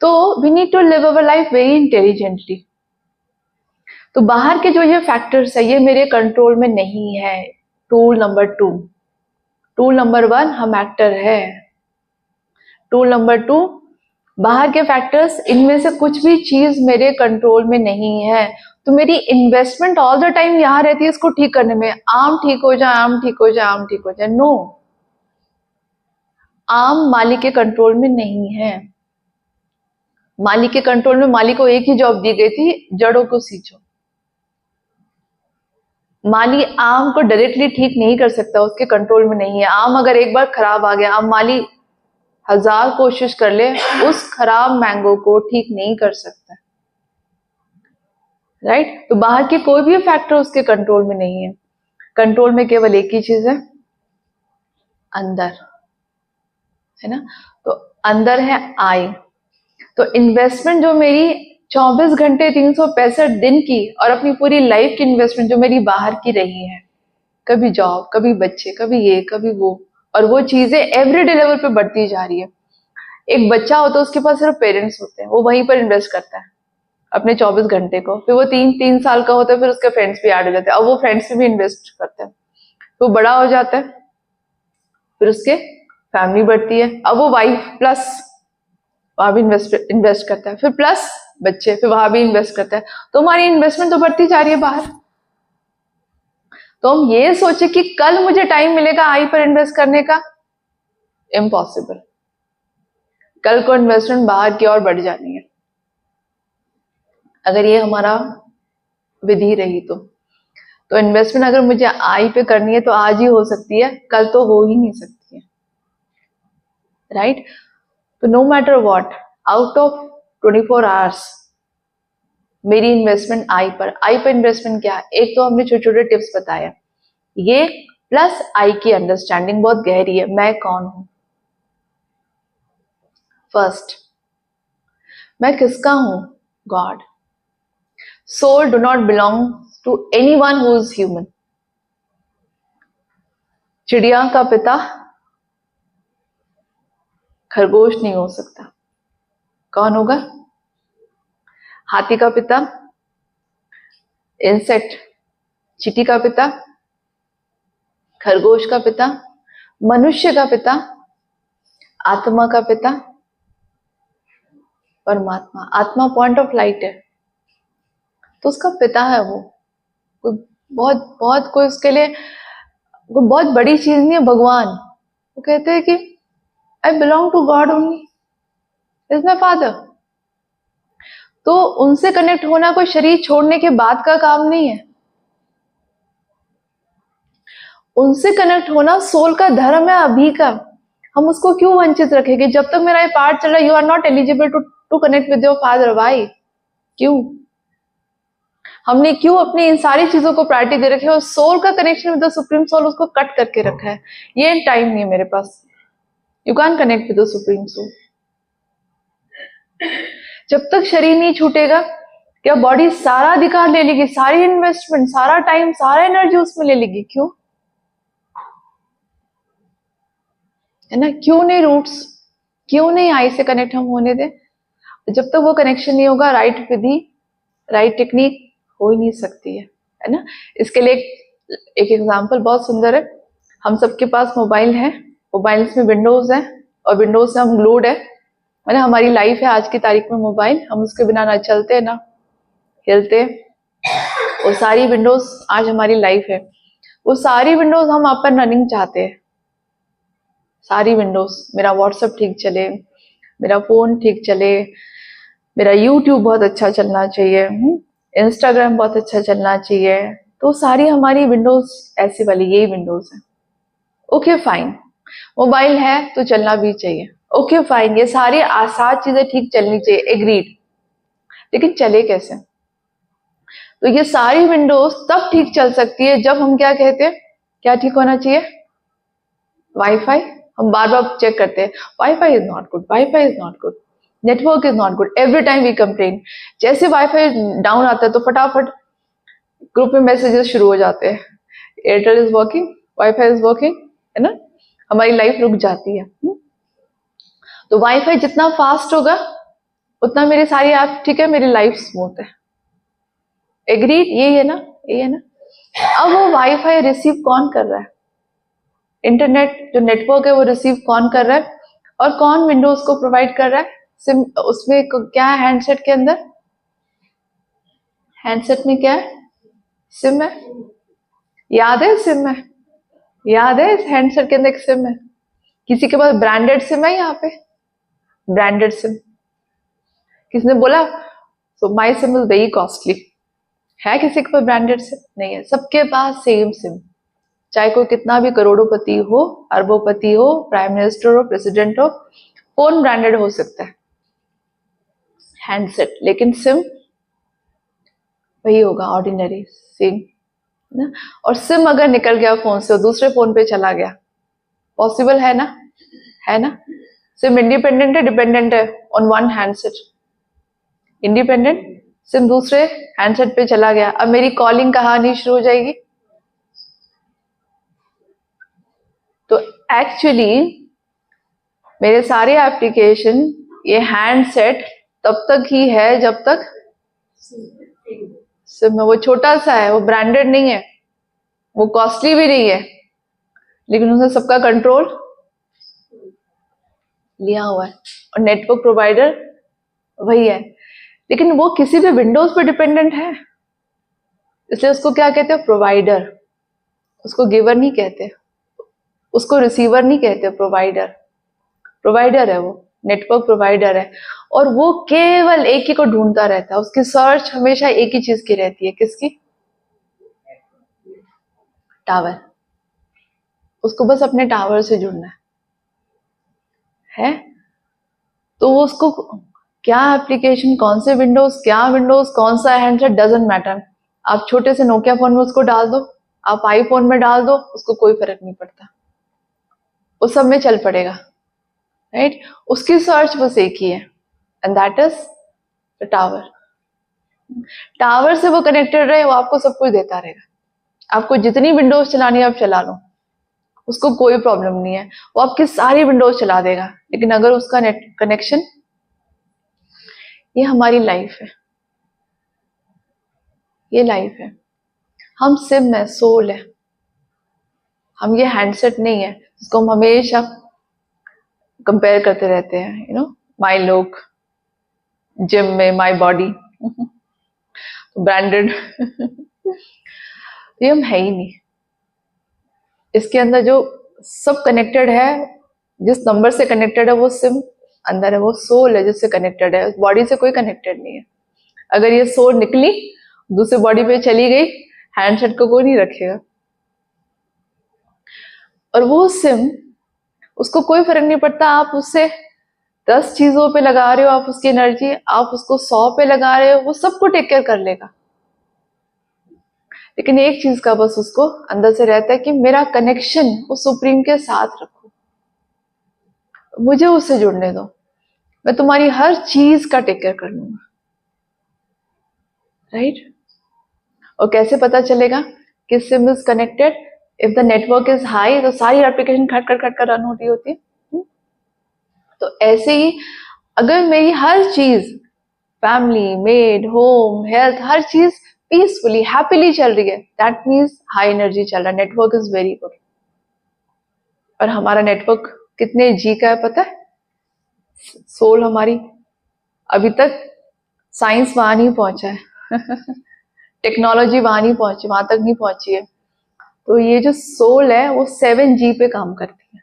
तो we need to live our life very intelligently. तो बाहर के जो ये फैक्टर्स है ये मेरे कंट्रोल में नहीं है। टूल नंबर 2, टूल नंबर 1 हम एक्टर है, टूल नंबर 2 बाहर के फैक्टर्स, इनमें से कुछ भी चीज मेरे कंट्रोल में नहीं है। तो मेरी इन्वेस्टमेंट ऑल द टाइम यहाँ रहती है इसको ठीक करने में, आम ठीक हो जाए, आम ठीक हो जाए, आम ठीक हो जाए। नो, आम मालिक के कंट्रोल में नहीं है। मालिक के कंट्रोल में, मालिक को एक ही जॉब दी गई थी, जड़ों को सींचो। माली आम को डायरेक्टली ठीक नहीं कर सकता, उसके कंट्रोल में नहीं है। आम अगर एक बार खराब आ गया, आम माली 1000 कोशिश कर ले, उस खराब मैंगो को ठीक नहीं कर सकता, राइट? तो बाहर के कोई भी फैक्टर उसके कंट्रोल में नहीं है। कंट्रोल में केवल एक ही चीज है, अंदर, है ना? तो अंदर है आई। तो इन्वेस्टमेंट जो मेरी 24 घंटे 365 दिन की और अपनी पूरी लाइफ की इन्वेस्टमेंट जो मेरी बाहर की रही है, कभी जॉब, कभी बच्चे, कभी ये, कभी वो, और वो चीजें एवरीडे लेवल पे बढ़ती जा रही है। एक बच्चा होता है, उसके पास सिर्फ पेरेंट्स होते हैं, वो वहीं पर इन्वेस्ट करता है अपने 24 घंटे को। फिर वो 3 साल का होता है, फिर उसके फ्रेंड्स भी ऐड हो जाते हैं, अब वो फ्रेंड्स में भी इन्वेस्ट करते हैं। तो बड़ा हो जाता है, फिर उसके फैमिली बढ़ती है, अब वो वाइफ प्लस वहां भी इन्वेस्ट करता है, फिर प्लस बच्चे, फिर वहां भी इन्वेस्ट करता है। तो हमारी इन्वेस्टमेंट तो बढ़ती जा रही है बाहर। तो हम ये सोचे कि कल मुझे टाइम मिलेगा आई पर इन्वेस्ट करने का, इम्पॉसिबल। कल को इन्वेस्टमेंट बाहर की ओर बढ़ जानी है, अगर ये हमारा विधि रही तो इन्वेस्टमेंट अगर मुझे आई पे करनी है तो आज ही हो सकती है, कल तो हो ही नहीं सकती है, राइट? तो no matter what, out of 24 hours मेरी इन्वेस्टमेंट आई पर इन्वेस्टमेंट क्या है? एक तो हमने छोटे छोटे टिप्स बताए, ये प्लस आई की अंडरस्टैंडिंग बहुत गहरी है, मैं कौन हूं। फर्स्ट, मैं किसका हूं? God. Soul do not belong to anyone who is human. चिड़िया का पिता खरगोश नहीं हो सकता, कौन होगा? हाथी का पिता इंसेक्ट, चींटी का पिता खरगोश का पिता, मनुष्य का पिता, आत्मा का पिता परमात्मा। आत्मा पॉइंट ऑफ लाइट है, तो उसका पिता है वो। कोई बहुत बहुत कोई उसके लिए कोई बहुत बड़ी चीज नहीं है भगवान। वो कहते हैं कि I belong to God only, is my father. तो उनसे कनेक्ट होना कोई शरीर छोड़ने के बाद का काम नहीं है, उनसे कनेक्ट होना सोल का धर्म है अभी का। हम उसको क्यों वंचित रखेंगे? जब तक मेरा ये पार्ट चल रहा है, you are not eligible to connect with your father. Why? क्यों? हमने क्यों अपनी इन सारी चीजों को प्रायोरिटी दे रखी है और सोल का connection with the supreme soul उसको कट करके रखा है। ये टाइम नहीं है मेरे पास, you can connect with the supreme soul. जब तक शरीर नहीं छूटेगा, क्या बॉडी सारा अधिकार ले लेगी, सारी इन्वेस्टमेंट, सारा टाइम, सारा एनर्जी उसमें ले लेगी? क्यों? है ना? क्यों नहीं रूट्स, क्यों नहीं आई से कनेक्ट हम होने दे? जब तक वो कनेक्शन नहीं होगा, राइट विधि, राइट टेक्निक हो ही नहीं सकती है ना? इसके लिए एक एग्जांपल बहुत सुंदर है। हम सबके पास मोबाइल है, मोबाइल्स में विंडोज है और विंडोज से हम ग्लूड है ना? हमारी लाइफ है आज की तारीख में मोबाइल, हम उसके बिना ना चलते ना हिलते। वो सारी विंडोज आज हमारी लाइफ है, वो सारी विंडोज हम अप एंड रनिंग चाहते हैं। सारी विंडोज, मेरा व्हाट्सएप ठीक चले, मेरा फोन ठीक चले, मेरा यूट्यूब बहुत अच्छा चलना चाहिए, इंस्टाग्राम बहुत अच्छा चलना चाहिए। तो सारी हमारी विंडोज ऐसी वाली यही विंडोज है। ओके फाइन, मोबाइल है तो चलना भी चाहिए, ओके फाइन, ये सारी आसान चीजें ठीक चलनी चाहिए, एग्रीड। लेकिन चले कैसे? तो ये सारी विंडोज तब ठीक चल सकती है जब हम क्या कहते हैं, क्या ठीक होना चाहिए? वाईफाई। हम बार बार चेक करते हैं, wifi is not good, wifi is not good, network is not good, every time we complain. जैसे वाईफाई डाउन आता है तो फटाफट ग्रुप में मैसेजेस शुरू हो जाते हैं, Airtel is working, wifi is working, है ना? हमारी लाइफ रुक जाती है। तो वाईफाई जितना फास्ट होगा उतना मेरी सारी ऐप ठीक है, मेरी लाइफ स्मूथ है। एग्रीड? यही है ना, यही है ना। अब वो वाईफाई रिसीव कौन कर रहा है? इंटरनेट जो नेटवर्क है वो रिसीव कौन कर रहा है, और कौन विंडोज को प्रोवाइड कर रहा है? सिम। उसमें क्या है हैंडसेट के अंदर? हैंडसेट में क्या है? सिम है। याद है सिम है? याद है इस हैंडसेट के अंदर एक सिम है। किसी के पास ब्रांडेड सिम है यहाँ पे? ब्रांडेड सिम किसने बोला? सो माई सिम इज वेरी कॉस्टली। है किसी के पास ब्रांडेड सिम? नहीं है। सबके पास सेम सिम, चाहे कोई कितना भी करोड़ोंपति हो, अरबोपति हो, प्राइम मिनिस्टर हो, प्रेसिडेंट हो, फोन ब्रांडेड हो सकता है, हैंडसेट, लेकिन सिम वही होगा, ऑर्डिनरी सिम ना। और सिम अगर निकल गया फोन से और दूसरे फोन पे चला गया, पॉसिबल है ना? है ना? सिम इंडिपेंडेंट है, डिपेंडेंट है on one handset? Independent. SIM दूसरे हैंडसेट पे चला गया, अब मेरी कॉलिंग कहानी शुरू हो जाएगी। तो एक्चुअली मेरे सारे एप्लीकेशन, ये हैंडसेट तब तक ही है जब तक सिम में, वो छोटा सा है, वो ब्रांडेड नहीं है, वो कॉस्टली भी नहीं है, लेकिन उसने सबका कंट्रोल लिया हुआ है। और नेटवर्क प्रोवाइडर वही है, लेकिन वो किसी भी विंडोज पे डिपेंडेंट है, इसलिए उसको क्या कहते हैं? प्रोवाइडर। उसको गिवर नहीं कहते, उसको रिसीवर नहीं कहते, प्रोवाइडर। प्रोवाइडर है वो, नेटवर्क प्रोवाइडर है। और वो केवल एक ही को ढूंढता रहता है, उसकी सर्च हमेशा एक ही चीज की रहती है। किसकी? टावर। उसको बस अपने टावर से जुड़ना है। तो वो उसको क्या एप्लीकेशन, कौन से विंडोज, क्या विंडोज, कौन सा हैंडसेट, डजंट मैटर। आप छोटे से नोकिया फोन में उसको डाल दो, आप आईफोन में डाल दो, उसको कोई फर्क नहीं पड़ता, उस सब में चल पड़ेगा, राइट? उसकी सर्च बस एक ही है, and that is the tower. Tower से वो कनेक्टेड रहे, वो आपको सब कुछ देता रहेगा। आपको जितनी विंडोज चलानी है आप चला लो, उसको कोई प्रॉब्लम नहीं है, वो आपकी सारी विंडोज चला देगा। लेकिन अगर उसका नेट कनेक्शन, ये हमारी लाइफ है, ये लाइफ है। हम सिम है, सोल है, हम ये हैंडसेट नहीं है जिसको हम हमेशा कंपेयर करते रहते हैं। You know, my look, gym में माई बॉडी, ब्रांडेड। ये हम है ही नहीं। इसके अंदर जो सब कनेक्टेड है, जिस नंबर से कनेक्टेड है वो सिम अंदर है, वो सोल है जिससे कनेक्टेड है, बॉडी से कोई कनेक्टेड नहीं है। अगर ये सोल निकली, दूसरी बॉडी पे चली गई, हैंडसेट को कोई नहीं रखेगा। और वो सिम, उसको कोई फर्क नहीं पड़ता आप उससे 10 चीजों पे लगा रहे हो, आप उसकी एनर्जी, आप उसको 100 पे लगा रहे हो, वो सबको टेक केयर कर लेगा। लेकिन एक चीज का बस उसको अंदर से रहता है कि मेरा कनेक्शन उस सुप्रीम के साथ रखो, मुझे उससे जुड़ने दो, मैं तुम्हारी हर चीज का टेक केयर कर लूंगा, राइट? और कैसे पता चलेगा कि SIM is connected? If the network is high, तो सारी एप्लीकेशन खट खट खट कर रन हो रही होती है। तो ऐसे ही अगर मेरी हर चीज, फैमिली, मेड, होम, हेल्थ, हर चीज पीसफुली, हैप्पीली चल रही है, दैट मीन्स हाई एनर्जी चल रहा है, नेटवर्क इज वेरी गुड। और हमारा नेटवर्क कितने जी का है पता है? सोल हमारी, अभी तक साइंस वहां नहीं पहुंचा है। टेक्नोलॉजी वहां नहीं पहुंची, वहां तक नहीं पहुंची है। तो ये जो सोल है वो 7G पे काम करती है।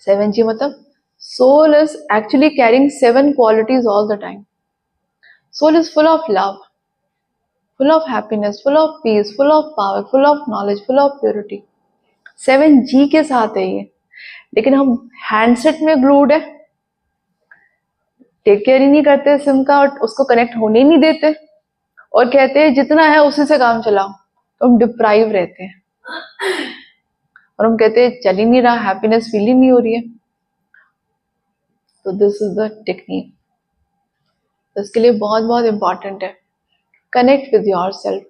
7G मतलब soul is actually carrying 7 qualities all the time. Soul is full of love, full of happiness, full of peace, full of power, full of knowledge, full of purity. 7G के साथ है ये, लेकिन हम हैंडसेट में glued है, take care ही नहीं करते सिम का, और उसको कनेक्ट होने ही नहीं देते, और कहते हैं जितना है उसी से काम चलाओ। तो हम डिप्राइव रहते हैं, और हम कहते हैं चल ही नहीं रहा, हैप्पीनेस फील ही नहीं हो रही है। तो दिस इज द टेक्निक। तो इसके लिए बहुत बहुत इंपॉर्टेंट है, कनेक्ट विद योर सेल्फ।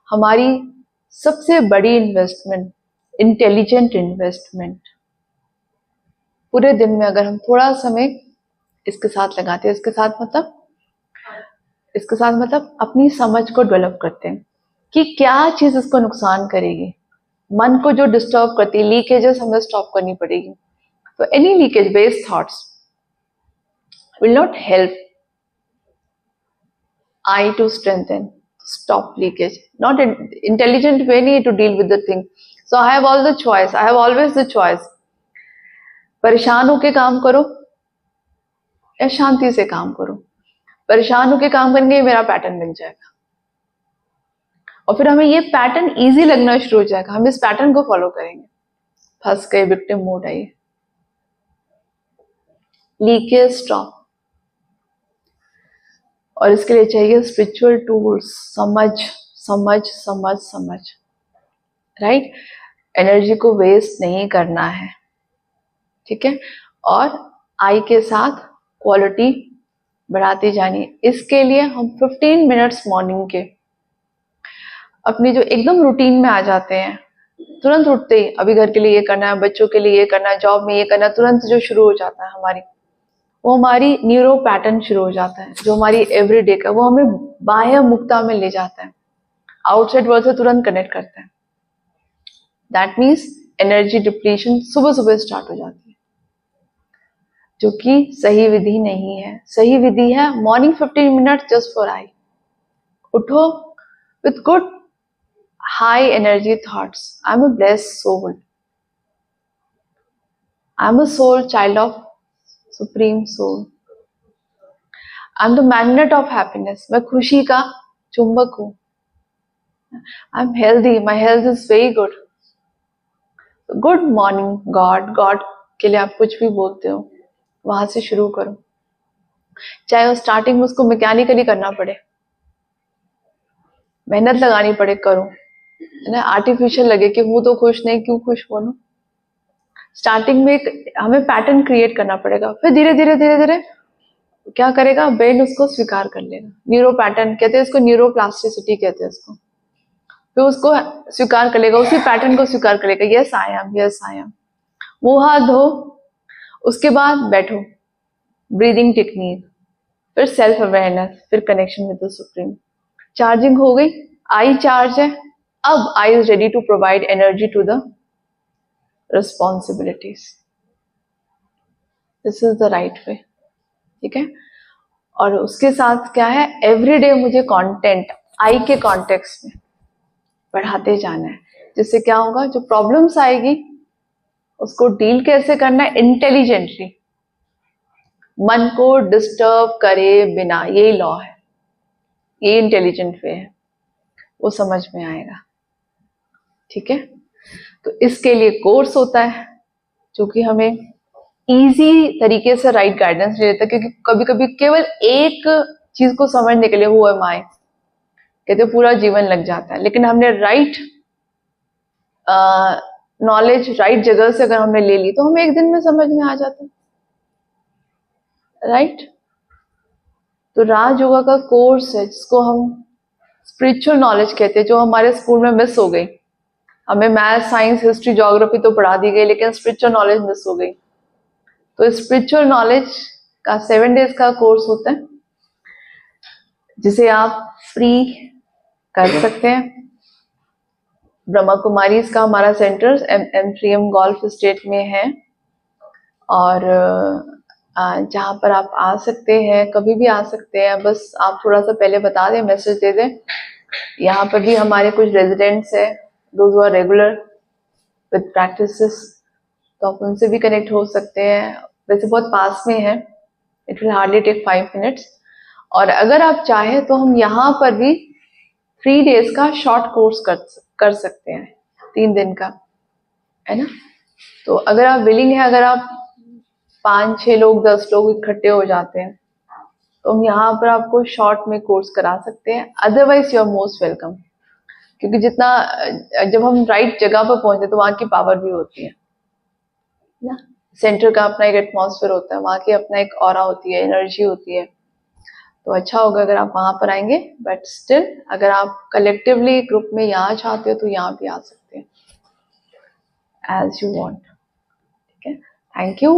हमारी सबसे बड़ी इन्वेस्टमेंट, इंटेलिजेंट इन्वेस्टमेंट, पूरे दिन में अगर हम थोड़ा समय इसके साथ लगाते हैं, इसके साथ मतलब अपनी समझ को डेवलप करते हैं कि क्या चीज इसको नुकसान करेगी, मन को जो डिस्टर्ब करती है, लीकेजेस हमें स्टॉप करनी पड़ेगी। तो any leakage based thoughts will not help I to strengthen, stop leakage. Not an intelligent way to deal with the thing. So I have all the choice. I have always the choice. परेशान होके काम करो या शांति से काम करो। परेशान होके काम करेंगे मेरा पैटर्न बन जाएगा और फिर हमें ये पैटर्न इजी लगना शुरू हो जाएगा, हम इस पैटर्न को फॉलो करेंगे। फंस गए, victim mode I. Leakage stop, और इसके लिए चाहिए स्पिरिचुअल टूल्स। समझ समझ समझ समझ, राइट। एनर्जी को वेस्ट नहीं करना है, ठीक है। और आई के साथ क्वालिटी बढ़ाती जानी है। इसके लिए हम 15 मिनट्स मॉर्निंग के अपनी जो एकदम रूटीन में आ जाते हैं, तुरंत उठते ही अभी घर के लिए ये करना है, बच्चों के लिए ये करना है, जॉब में ये करना है, तुरंत जो शुरू हो जाता है हमारी, वो हमारी न्यूरो पैटर्न शुरू हो जाता है जो हमारी एवरीडे का, वो हमें बाह्य मुक्ता में ले जाता है, आउटसाइड वर्ल्ड से तुरंत कनेक्ट करता है। दैट मीन्स एनर्जी डिप्लीशन सुबह सुबह स्टार्ट हो जाती है, जो कि सही विधि नहीं है। सही विधि है morning 15 minute just for I. उठो with good high energy thoughts. I am a blessed soul, I am a soul child of supreme soul, I am the magnet of happiness. मैं खुशी का चुंबक हूं। I am healthy, my health is very good. Good morning God. God के लिए आप कुछ भी बोलते हो, वहां से शुरू करो, चाहे वो स्टार्टिंग में उसको मैकेनिकली करना पड़े, मेहनत लगानी पड़े, करो, है ना। आर्टिफिशियल लगे कि हूं तो खुश नहीं, क्यों खुश बोलूं। स्टार्टिंग में एक हमें पैटर्न क्रिएट करना पड़ेगा, फिर धीरे धीरे धीरे धीरे क्या करेगा, ब्रेन उसको स्वीकार कर लेगा। न्यूरो पैटर्न कहते हैं इसको, न्यूरोप्लास्टिसिटी कहते हैं इसको। फिर उसको स्वीकार कर लेगा, उसी पैटर्न को स्वीकार कर लेगा। Yes I am, yes I am. मुंह हाथ धो, उसके बाद बैठो, ब्रीदिंग टेक्निक, फिर सेल्फ अवेयरनेस, फिर connection with the supreme. Charging हो गई, आई चार्ज है, अब I is ready to provide energy to the responsibilities. This is the right way, ठीक है। और उसके साथ क्या है, एवरीडे मुझे कंटेंट आई के कॉन्टेक्स्ट में बढ़ाते जाना है, जिससे क्या होगा, जो प्रॉब्लम्स आएगी उसको डील कैसे करना है इंटेलिजेंटली, मन को डिस्टर्ब करे बिना। यही लॉ है, ये इंटेलिजेंट वे है, वो समझ में आएगा, ठीक है। तो इसके लिए कोर्स होता है जो कि हमें इजी तरीके से राइट गाइडेंस दे देता है, क्योंकि कभी कभी केवल एक चीज को समझने के लिए हु एम आई कहते पूरा जीवन लग जाता है। लेकिन हमने राइट नॉलेज राइट जगह से अगर हमने ले ली तो हमें एक दिन में समझ में आ जाता है, राइट। तो राज योगा का कोर्स है जिसको हम स्पिरिचुअल नॉलेज कहते हैं, जो हमारे स्कूल में मिस हो गई। हमें मैथ, साइंस, हिस्ट्री, ज्योग्राफी तो पढ़ा दी गई, लेकिन स्पिरिचुअल नॉलेज मिस हो गई। तो स्पिरिचुअल नॉलेज का 7 डेज का कोर्स होता है, जिसे आप फ्री कर सकते हैं। ब्रह्मा कुमारी का हमारा सेंटर M3M गोल्फ स्टेट में है, और जहाँ पर आप आ सकते हैं, कभी भी आ सकते हैं। बस आप थोड़ा सा पहले बता दें, मैसेज दे दें। यहाँ पर भी हमारे कुछ रेजिडेंट्स हैं, those who are regular with practices, तो आप उनसे भी कनेक्ट हो सकते हैं। वैसे बहुत पास में है, it will hardly take 5 minutes. और अगर आप चाहें तो हम यहाँ पर भी 3 डेज का शॉर्ट कोर्स कर सकते हैं, 3 दिन का, है ना। तो अगर आप विलिंग है, अगर आप 5-6 लोग 10 लोग इकट्ठे हो जाते हैं तो हम यहाँ पर आपको शॉर्ट में कोर्स करा सकते हैं। Otherwise you are most welcome, क्योंकि जितना जब हम राइट जगह पर पहुंचते तो वहाँ की पावर भी होती है ना। सेंटर का अपना एक एटमॉस्फेयर होता है, वहाँ की अपना एक ऑरा होती है, एनर्जी होती है। तो अच्छा होगा अगर आप वहां पर आएंगे, बट स्टिल अगर आप कलेक्टिवली ग्रुप में यहाँ चाहते हो तो यहाँ भी आ सकते हैं, एज यू वांट, ठीक है। Thank you.